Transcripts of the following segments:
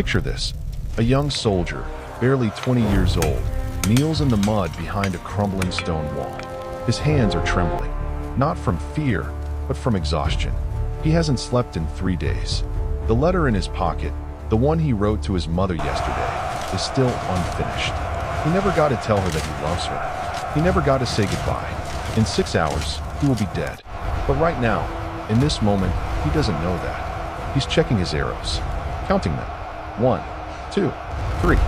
Picture this. A young soldier, barely 20 years old, kneels in the mud behind a crumbling stone wall. His hands are trembling, not from fear, but from exhaustion. He hasn't slept in 3 days. The letter in his pocket, the one he wrote to his mother yesterday, is still unfinished. He never got to tell her that he loves her. He never got to say goodbye. In 6 hours, he will be dead. But right now, in this moment, he doesn't know that. He's checking his arrows, counting them. 1, 2, 3.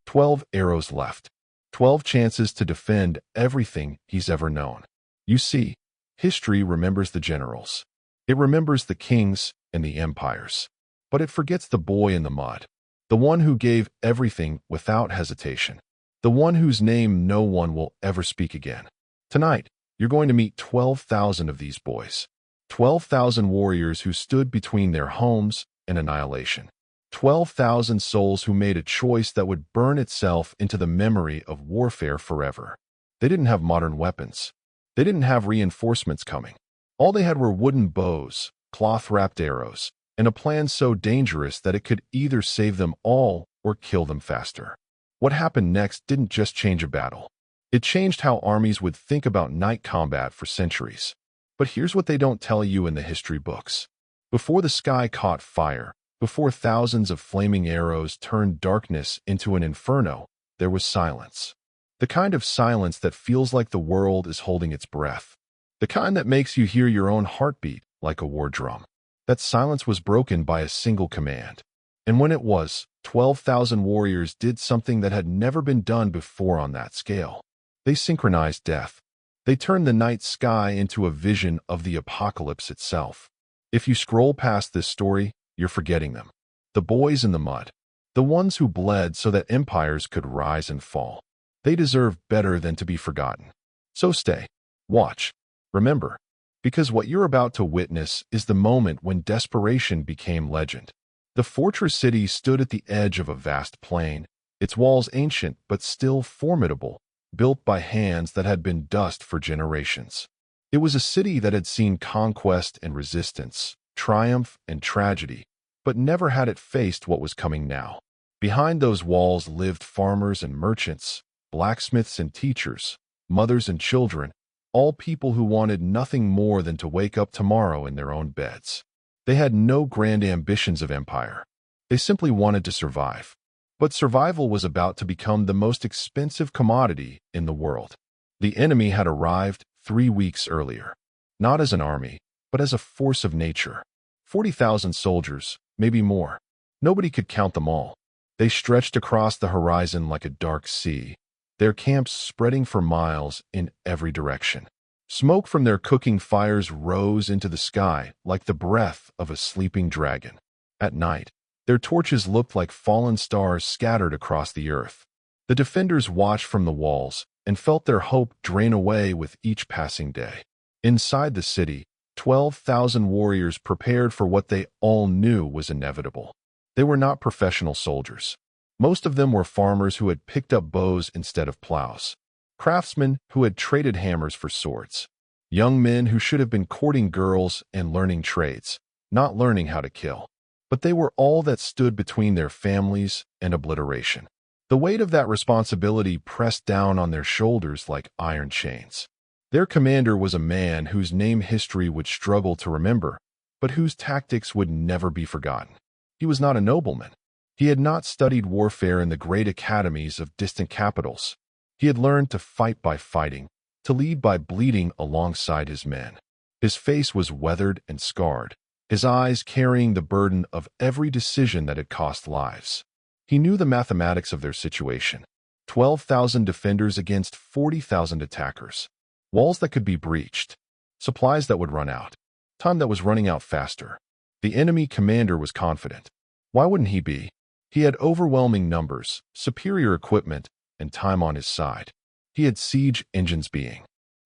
12 arrows left. 12 chances to defend everything he's ever known. You see, history remembers the generals. It remembers the kings and the empires. But it forgets the boy in the mud, the one who gave everything without hesitation, the one whose name no one will ever speak again. Tonight, you're going to meet 12,000 of these boys. 12,000 warriors who stood between their homes and annihilation. 12,000 souls who made a choice that would burn itself into the memory of warfare forever. They didn't have modern weapons. They didn't have reinforcements coming. All they had were wooden bows, cloth-wrapped arrows, and a plan so dangerous that it could either save them all or kill them faster. What happened next didn't just change a battle. It changed how armies would think about night combat for centuries. But here's what they don't tell you in the history books. Before the sky caught fire, before thousands of flaming arrows turned darkness into an inferno, there was silence. The kind of silence that feels like the world is holding its breath. The kind that makes you hear your own heartbeat like a war drum. That silence was broken by a single command. And when it was, 12,000 warriors did something that had never been done before on that scale. They synchronized death. They turned the night sky into a vision of the apocalypse itself. If you scroll past this story, you're forgetting them. The boys in the mud. The ones who bled so that empires could rise and fall. They deserve better than to be forgotten. So stay. Watch. Remember. Because what you're about to witness is the moment when desperation became legend. The fortress city stood at the edge of a vast plain, its walls ancient but still formidable, built by hands that had been dust for generations. It was a city that had seen conquest and resistance, triumph and tragedy, but never had it faced what was coming now. Behind those walls lived farmers and merchants, blacksmiths and teachers, mothers and children, all people who wanted nothing more than to wake up tomorrow in their own beds. They had no grand ambitions of empire. They simply wanted to survive. But survival was about to become the most expensive commodity in the world. The enemy had arrived 3 weeks earlier, not as an army, but as a force of nature. 40,000 soldiers, maybe more. Nobody could count them all. They stretched across the horizon like a dark sea, their camps spreading for miles in every direction. Smoke from their cooking fires rose into the sky like the breath of a sleeping dragon. At night, their torches looked like fallen stars scattered across the earth. The defenders watched from the walls and felt their hope drain away with each passing day. Inside the city, 12,000 warriors prepared for what they all knew was inevitable. They were not professional soldiers. Most of them were farmers who had picked up bows instead of plows, craftsmen who had traded hammers for swords, young men who should have been courting girls and learning trades, not learning how to kill. But they were all that stood between their families and obliteration. The weight of that responsibility pressed down on their shoulders like iron chains. Their commander was a man whose name history would struggle to remember, but whose tactics would never be forgotten. He was not a nobleman. He had not studied warfare in the great academies of distant capitals. He had learned to fight by fighting, to lead by bleeding alongside his men. His face was weathered and scarred, his eyes carrying the burden of every decision that had cost lives. He knew the mathematics of their situation. 12,000 defenders against 40,000 attackers. Walls that could be breached. Supplies that would run out. Time that was running out faster. The enemy commander was confident. Why wouldn't he be? He had overwhelming numbers, superior equipment, and time on his side. He had siege engines being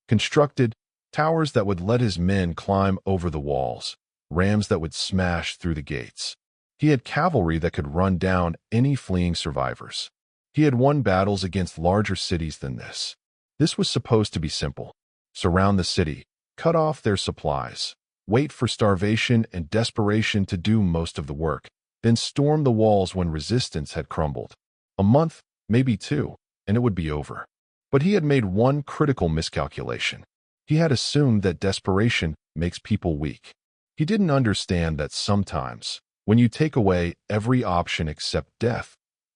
constructed, towers that would let his men climb over the walls, rams that would smash through the gates. He had cavalry that could run down any fleeing survivors. He had won battles against larger cities than this. This was supposed to be simple. Surround the city, cut off their supplies, wait for starvation and desperation to do most of the work, then storm the walls when resistance had crumbled. A month, maybe two, and it would be over. But he had made one critical miscalculation. He had assumed that desperation makes people weak. He didn't understand that sometimes, when you take away every option except death,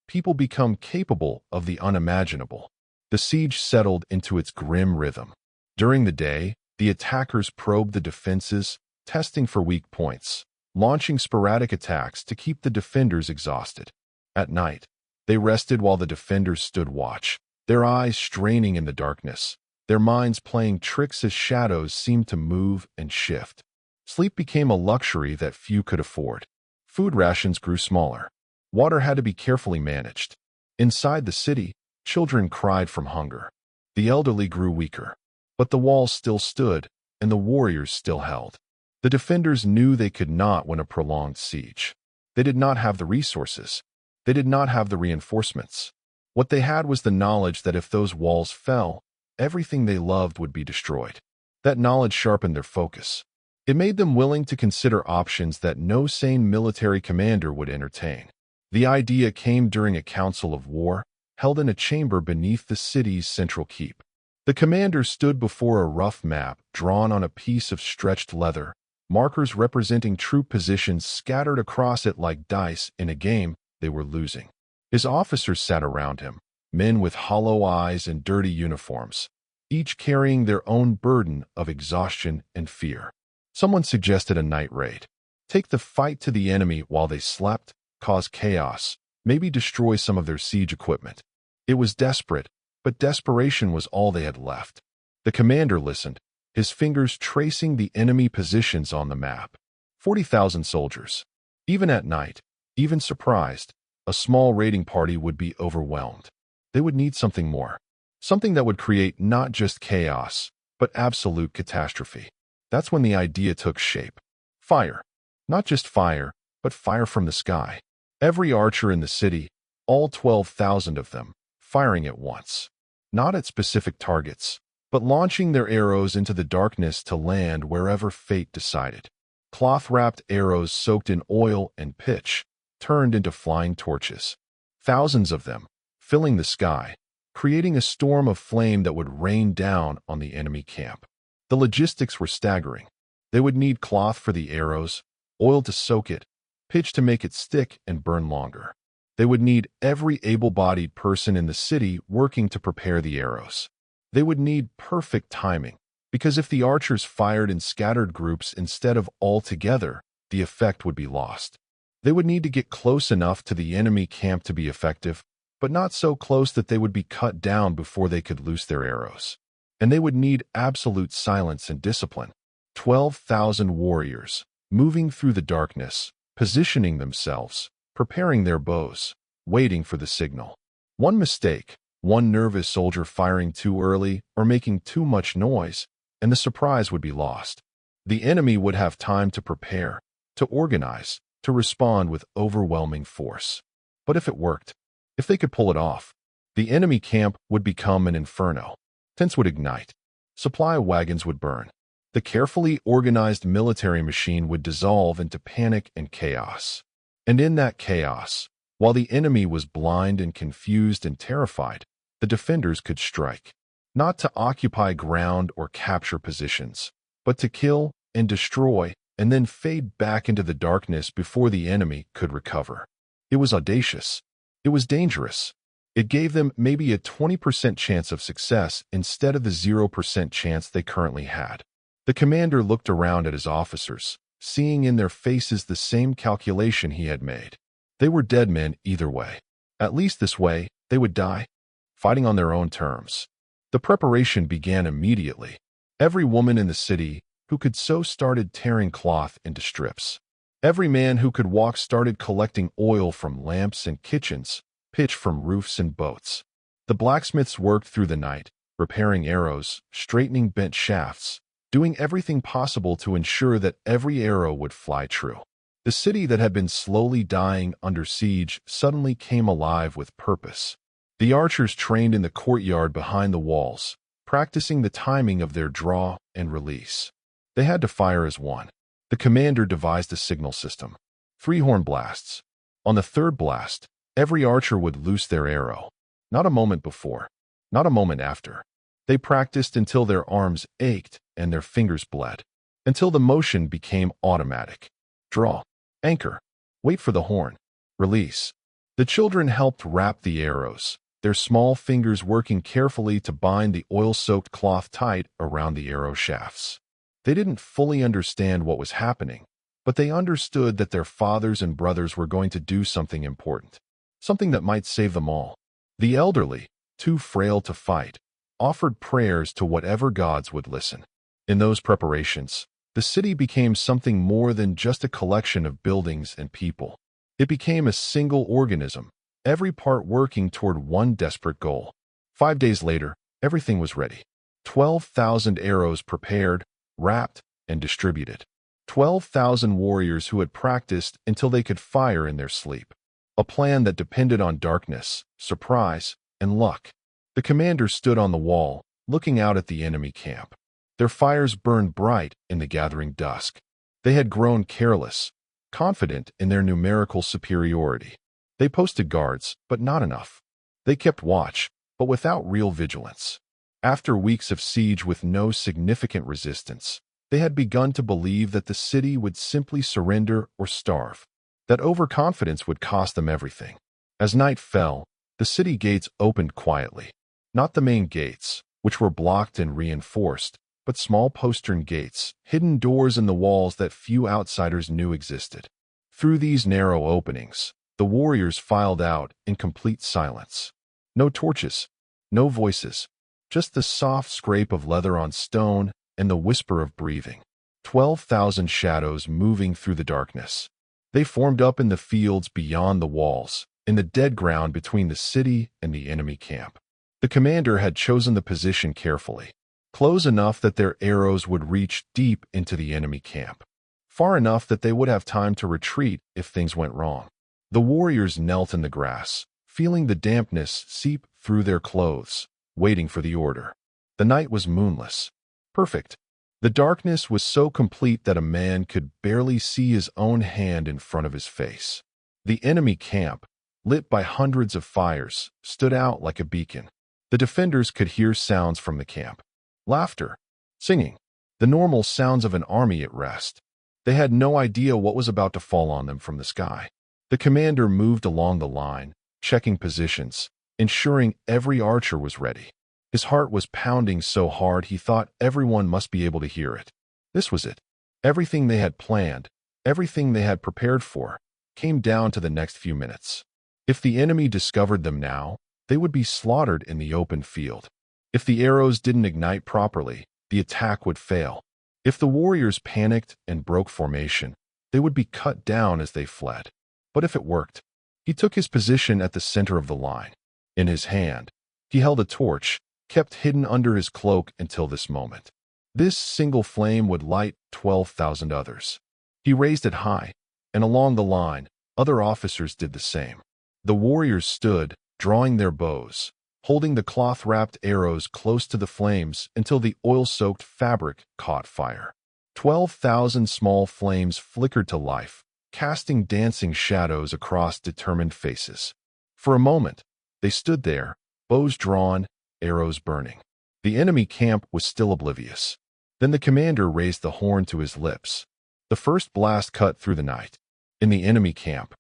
people become capable of the unimaginable. The siege settled into its grim rhythm. During the day, the attackers probed the defenses, testing for weak points, launching sporadic attacks to keep the defenders exhausted. At night, they rested while the defenders stood watch, their eyes straining in the darkness, their minds playing tricks as shadows seemed to move and shift. Sleep became a luxury that few could afford. Food rations grew smaller. Water had to be carefully managed. Inside the city, children cried from hunger. The elderly grew weaker. But the walls still stood, and the warriors still held. The defenders knew they could not win a prolonged siege. They did not have the resources. They did not have the reinforcements. What they had was the knowledge that if those walls fell, everything they loved would be destroyed. That knowledge sharpened their focus. It made them willing to consider options that no sane military commander would entertain. The idea came during a council of war, held in a chamber beneath the city's central keep. The commander stood before a rough map drawn on a piece of stretched leather, markers representing troop positions scattered across it like dice in a game they were losing. His officers sat around him, men with hollow eyes and dirty uniforms, each carrying their own burden of exhaustion and fear. Someone suggested a night raid. Take the fight to the enemy while they slept, cause chaos, maybe destroy some of their siege equipment. It was desperate, but desperation was all they had left. The commander listened, his fingers tracing the enemy positions on the map. 40,000 soldiers. Even at night, even surprised, a small raiding party would be overwhelmed. They would need something more. Something that would create not just chaos, but absolute catastrophe. That's when the idea took shape. Fire. Not just fire, but fire from the sky. Every archer in the city, all 12,000 of them, firing at once. Not at specific targets, but launching their arrows into the darkness to land wherever fate decided. Cloth-wrapped arrows soaked in oil and pitch, turned into flying torches. Thousands of them, filling the sky, creating a storm of flame that would rain down on the enemy camp. The logistics were staggering. They would need cloth for the arrows, oil to soak it, pitch to make it stick and burn longer. They would need every able-bodied person in the city working to prepare the arrows. They would need perfect timing, because if the archers fired in scattered groups instead of all together, the effect would be lost. They would need to get close enough to the enemy camp to be effective, but not so close that they would be cut down before they could loose their arrows. And they would need absolute silence and discipline. 12,000 warriors, moving through the darkness, positioning themselves, preparing their bows, waiting for the signal. One mistake, one nervous soldier firing too early or making too much noise, and the surprise would be lost. The enemy would have time to prepare, to organize, to respond with overwhelming force. But if it worked, if they could pull it off, the enemy camp would become an inferno. Tents would ignite. Supply wagons would burn. The carefully organized military machine would dissolve into panic and chaos. And in that chaos, while the enemy was blind and confused and terrified, the defenders could strike. Not to occupy ground or capture positions, but to kill and destroy and then fade back into the darkness before the enemy could recover. It was audacious. It was dangerous. It gave them maybe a 20% chance of success instead of the 0% chance they currently had. The commander looked around at his officers, seeing in their faces the same calculation he had made. They were dead men either way. At least this way, they would die, fighting on their own terms. The preparation began immediately. Every woman in the city who could sew started tearing cloth into strips. Every man who could walk started collecting oil from lamps and kitchens, pitch from roofs and boats. The blacksmiths worked through the night, repairing arrows, straightening bent shafts, doing everything possible to ensure that every arrow would fly true. The city that had been slowly dying under siege suddenly came alive with purpose. The archers trained in the courtyard behind the walls, practicing the timing of their draw and release. They had to fire as one. The commander devised a signal system. 3 horn blasts, On the third blast, every archer would loose their arrow. Not a moment before, not a moment after. They practiced until their arms ached and their fingers bled, until the motion became automatic. Draw, anchor, wait for the horn, release. The children helped wrap the arrows, their small fingers working carefully to bind the oil-soaked cloth tight around the arrow shafts. They didn't fully understand what was happening, but they understood that their fathers and brothers were going to do something important, something that might save them all. The elderly, too frail to fight, offered prayers to whatever gods would listen. In those preparations, the city became something more than just a collection of buildings and people. It became a single organism, every part working toward one desperate goal. 5 days later, everything was ready. 12,000 arrows prepared, wrapped, and distributed. 12,000 warriors who had practiced until they could fire in their sleep. A plan that depended on darkness, surprise, and luck. The commanders stood on the wall, looking out at the enemy camp. Their fires burned bright in the gathering dusk. They had grown careless, confident in their numerical superiority. They posted guards, but not enough. They kept watch, but without real vigilance. After weeks of siege with no significant resistance, they had begun to believe that the city would simply surrender or starve, that overconfidence would cost them everything. As night fell, the city gates opened quietly. Not the main gates, which were blocked and reinforced, but small postern gates, hidden doors in the walls that few outsiders knew existed. Through these narrow openings, the warriors filed out in complete silence. No torches, no voices, just the soft scrape of leather on stone and the whisper of breathing. 12,000 shadows moving through the darkness. They formed up in the fields beyond the walls, in the dead ground between the city and the enemy camp. The commander had chosen the position carefully, close enough that their arrows would reach deep into the enemy camp, far enough that they would have time to retreat if things went wrong. The warriors knelt in the grass, feeling the dampness seep through their clothes, waiting for the order. The night was moonless, perfect. The darkness was so complete that a man could barely see his own hand in front of his face. The enemy camp, lit by hundreds of fires, stood out like a beacon. The defenders could hear sounds from the camp. Laughter, singing, the normal sounds of an army at rest. They had no idea what was about to fall on them from the sky. The commander moved along the line, checking positions, ensuring every archer was ready. His heart was pounding so hard he thought everyone must be able to hear it. This was it. Everything they had planned, everything they had prepared for, came down to the next few minutes. If the enemy discovered them now, they would be slaughtered in the open field. If the arrows didn't ignite properly, the attack would fail. If the warriors panicked and broke formation, they would be cut down as they fled. But if it worked, he took his position at the center of the line. In his hand, he held a torch, kept hidden under his cloak until this moment. This single flame would light 12,000 others. He raised it high, and along the line, other officers did the same. The warriors stood, drawing their bows, holding the cloth-wrapped arrows close to the flames until the oil-soaked fabric caught fire. 12,000 small flames flickered to life, casting dancing shadows across determined faces. For a moment, they stood there, bows drawn, arrows burning. The enemy camp was still oblivious. Then the commander raised the horn to his lips. The first blast cut through the night. In the enemy camp,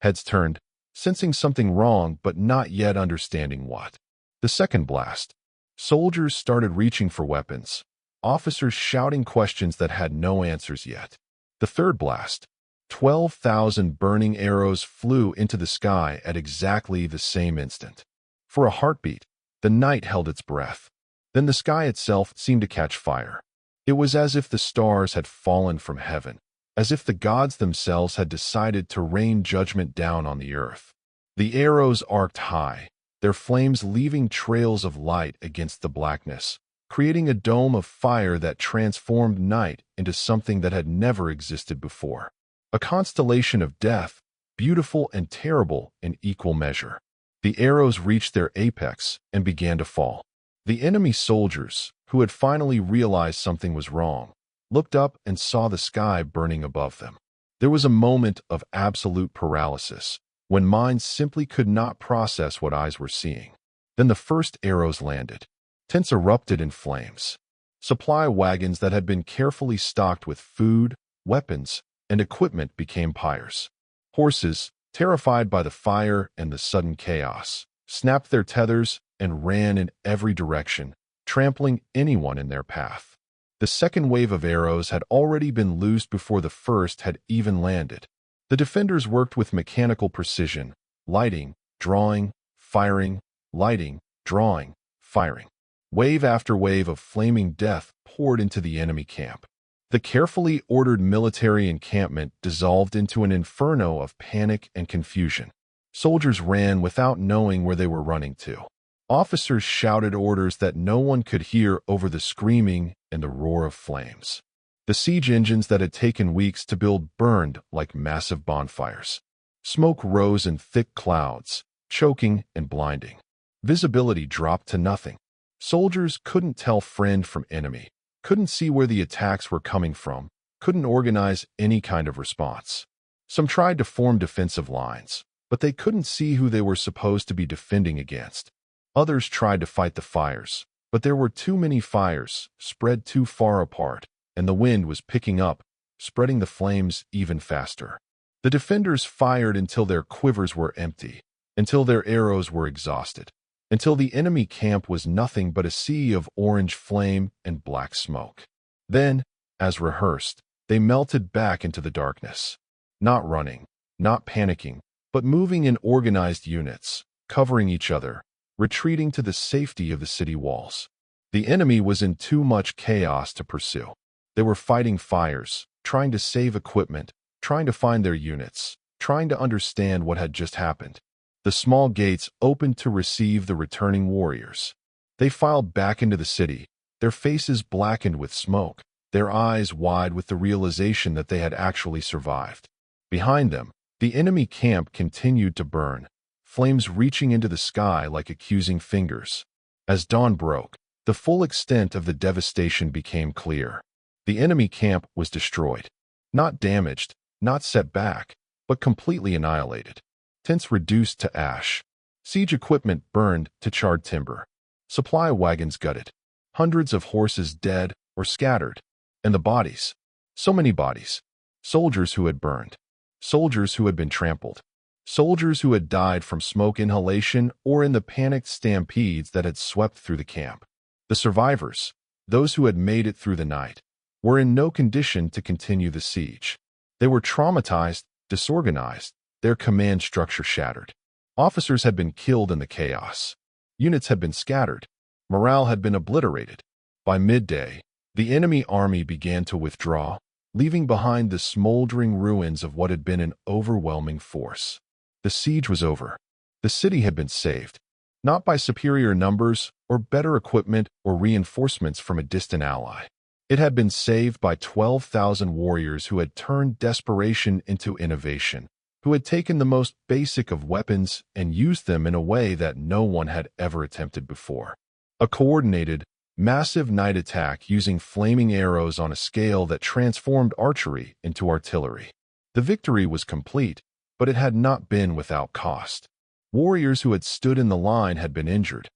heads turned, sensing something wrong but not yet understanding what. The second blast. Soldiers started reaching for weapons, officers shouting questions that had no answers yet. The third blast. 12,000 burning arrows flew into the sky at exactly the same instant. For a heartbeat, the night held its breath. Then the sky itself seemed to catch fire. It was as if the stars had fallen from heaven, as if the gods themselves had decided to rain judgment down on the earth. The arrows arced high, their flames leaving trails of light against the blackness, creating a dome of fire that transformed night into something that had never existed before. A constellation of death, beautiful and terrible in equal measure. The arrows reached their apex and began to fall. The enemy soldiers, who had finally realized something was wrong, looked up and saw the sky burning above them. There was a moment of absolute paralysis, when minds simply could not process what eyes were seeing. Then the first arrows landed. Tents erupted in flames. Supply wagons that had been carefully stocked with food, weapons, and equipment became pyres. Horses, terrified by the fire and the sudden chaos, snapped their tethers and ran in every direction, trampling anyone in their path. The second wave of arrows had already been loosed before the first had even landed. The defenders worked with mechanical precision, lighting, drawing, firing, lighting, drawing, firing. Wave after wave of flaming death poured into the enemy camp. The carefully ordered military encampment dissolved into an inferno of panic and confusion. Soldiers ran without knowing where they were running to. Officers shouted orders that no one could hear over the screaming and the roar of flames. The siege engines that had taken weeks to build burned like massive bonfires. Smoke rose in thick clouds, choking and blinding. Visibility dropped to nothing. Soldiers couldn't tell friend from enemy, couldn't see where the attacks were coming from, couldn't organize any kind of response. Some tried to form defensive lines, but they couldn't see who they were supposed to be defending against. Others tried to fight the fires, but there were too many fires, spread too far apart, and the wind was picking up, spreading the flames even faster. The defenders fired until their quivers were empty, until their arrows were exhausted, until the enemy camp was nothing but a sea of orange flame and black smoke. Then, as rehearsed, they melted back into the darkness. Not running, not panicking, but moving in organized units, covering each other, retreating to the safety of the city walls. The enemy was in too much chaos to pursue. They were fighting fires, trying to save equipment, trying to find their units, trying to understand what had just happened. The small gates opened to receive the returning warriors. They filed back into the city, their faces blackened with smoke, their eyes wide with the realization that they had actually survived. Behind them, the enemy camp continued to burn, flames reaching into the sky like accusing fingers. As dawn broke, the full extent of the devastation became clear. The enemy camp was destroyed. Not damaged, not set back, but completely annihilated. Tents reduced to ash. Siege equipment burned to charred timber. Supply wagons gutted. Hundreds of horses dead or scattered. And the bodies. So many bodies. Soldiers who had burned. Soldiers who had been trampled. Soldiers who had died from smoke inhalation or in the panicked stampedes that had swept through the camp. The survivors, those who had made it through the night, were in no condition to continue the siege. They were traumatized, disorganized, their command structure shattered. Officers had been killed in the chaos. Units had been scattered. Morale had been obliterated. By midday, the enemy army began to withdraw, leaving behind the smoldering ruins of what had been an overwhelming force. The siege was over. The city had been saved, not by superior numbers or better equipment or reinforcements from a distant ally. It had been saved by 12,000 warriors who had turned desperation into innovation, who had taken the most basic of weapons and used them in a way that no one had ever attempted before. A coordinated, massive night attack using flaming arrows on a scale that transformed archery into artillery. The victory was complete, but it had not been without cost. Warriors who had stood in the line had been injured.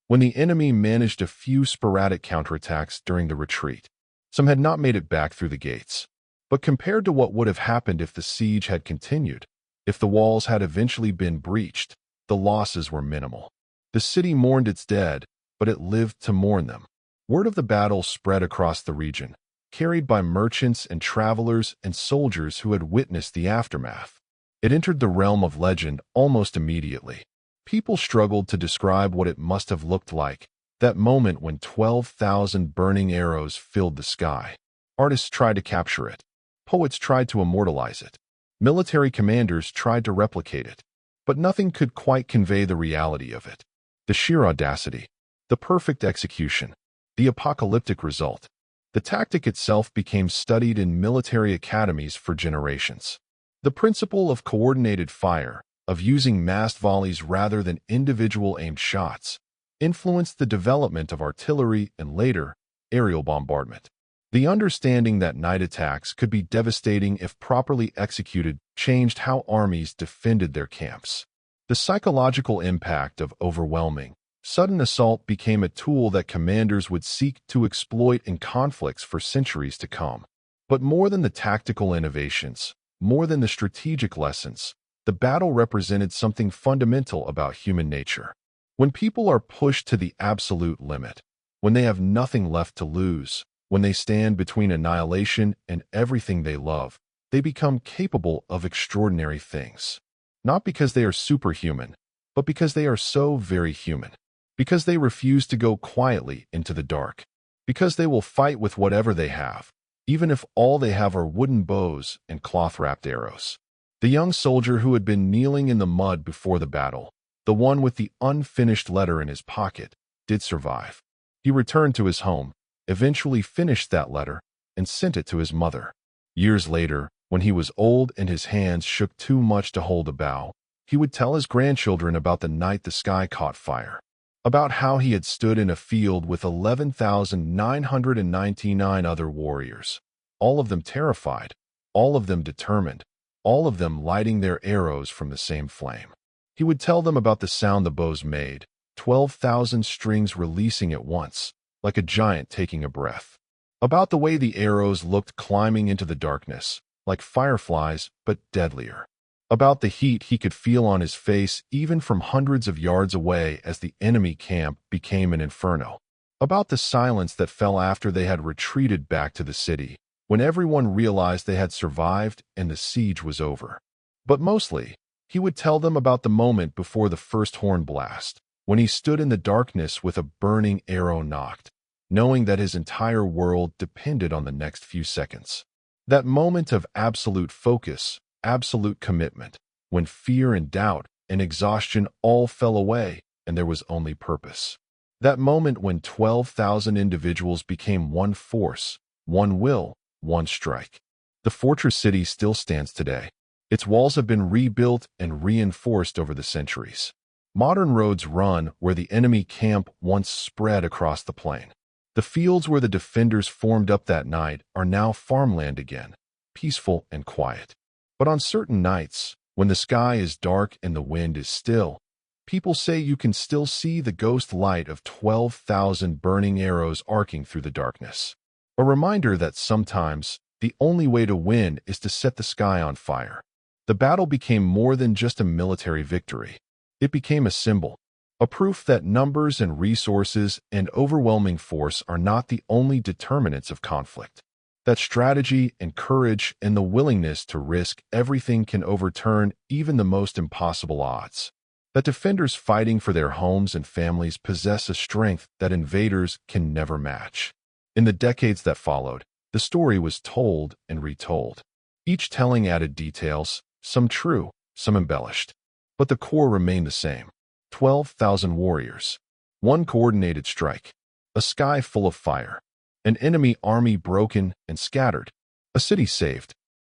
When the enemy managed a few sporadic counterattacks during the retreat, some had not made it back through the gates. But compared to what would have happened if the siege had continued, if the walls had eventually been breached, the losses were minimal. The city mourned its dead, but it lived to mourn them. Word of the battle spread across the region, carried by merchants and travelers and soldiers who had witnessed the aftermath. It entered the realm of legend almost immediately. People struggled to describe what it must have looked like, that moment when 12,000 burning arrows filled the sky. Artists tried to capture it. Poets tried to immortalize it. Military commanders tried to replicate it. But nothing could quite convey the reality of it. The sheer audacity. The perfect execution. The apocalyptic result. The tactic itself became studied in military academies for generations. The principle of coordinated fire, of using massed volleys rather than individual aimed shots, influenced the development of artillery and later, aerial bombardment. The understanding that night attacks could be devastating if properly executed changed how armies defended their camps. The psychological impact of overwhelming, sudden assault became a tool that commanders would seek to exploit in conflicts for centuries to come. But more than the tactical innovations, more than the strategic lessons, the battle represented something fundamental about human nature. When people are pushed to the absolute limit, when they have nothing left to lose, when they stand between annihilation and everything they love, they become capable of extraordinary things. Not because they are superhuman, but because they are so very human. Because they refuse to go quietly into the dark. Because they will fight with whatever they have, even if all they have are wooden bows and cloth-wrapped arrows. The young soldier who had been kneeling in the mud before the battle, the one with the unfinished letter in his pocket, did survive. He returned to his home, eventually finished that letter, and sent it to his mother. Years later, when he was old and his hands shook too much to hold a bow, he would tell his grandchildren about the night the sky caught fire, about how he had stood in a field with 11,999 other warriors, all of them terrified, all of them determined, all of them lighting their arrows from the same flame. He would tell them about the sound the bows made, 12,000 strings releasing at once, like a giant taking a breath. About the way the arrows looked climbing into the darkness, like fireflies, but deadlier. About the heat he could feel on his face even from hundreds of yards away as the enemy camp became an inferno. About the silence that fell after they had retreated back to the city, when everyone realized they had survived and the siege was over. But mostly, he would tell them about the moment before the first horn blast, when he stood in the darkness with a burning arrow nocked, knowing that his entire world depended on the next few seconds. That moment of absolute focus, absolute commitment, when fear and doubt and exhaustion all fell away and there was only purpose. That moment when 12,000 individuals became one force, one will, one strike. The fortress city still stands today. Its walls have been rebuilt and reinforced over the centuries. Modern roads run where the enemy camp once spread across the plain. The fields where the defenders formed up that night are now farmland again, peaceful and quiet. But on certain nights, when the sky is dark and the wind is still, people say you can still see the ghost light of 12,000 burning arrows arcing through the darkness. A reminder that sometimes the only way to win is to set the sky on fire. The battle became more than just a military victory. It became a symbol, a proof that numbers and resources and overwhelming force are not the only determinants of conflict. That strategy and courage and the willingness to risk everything can overturn even the most impossible odds. That defenders fighting for their homes and families possess a strength that invaders can never match. In the decades that followed, the story was told and retold. Each telling added details, some true, some embellished. But the core remained the same. 12,000 warriors. One coordinated strike. A sky full of fire. An enemy army broken and scattered. A city saved.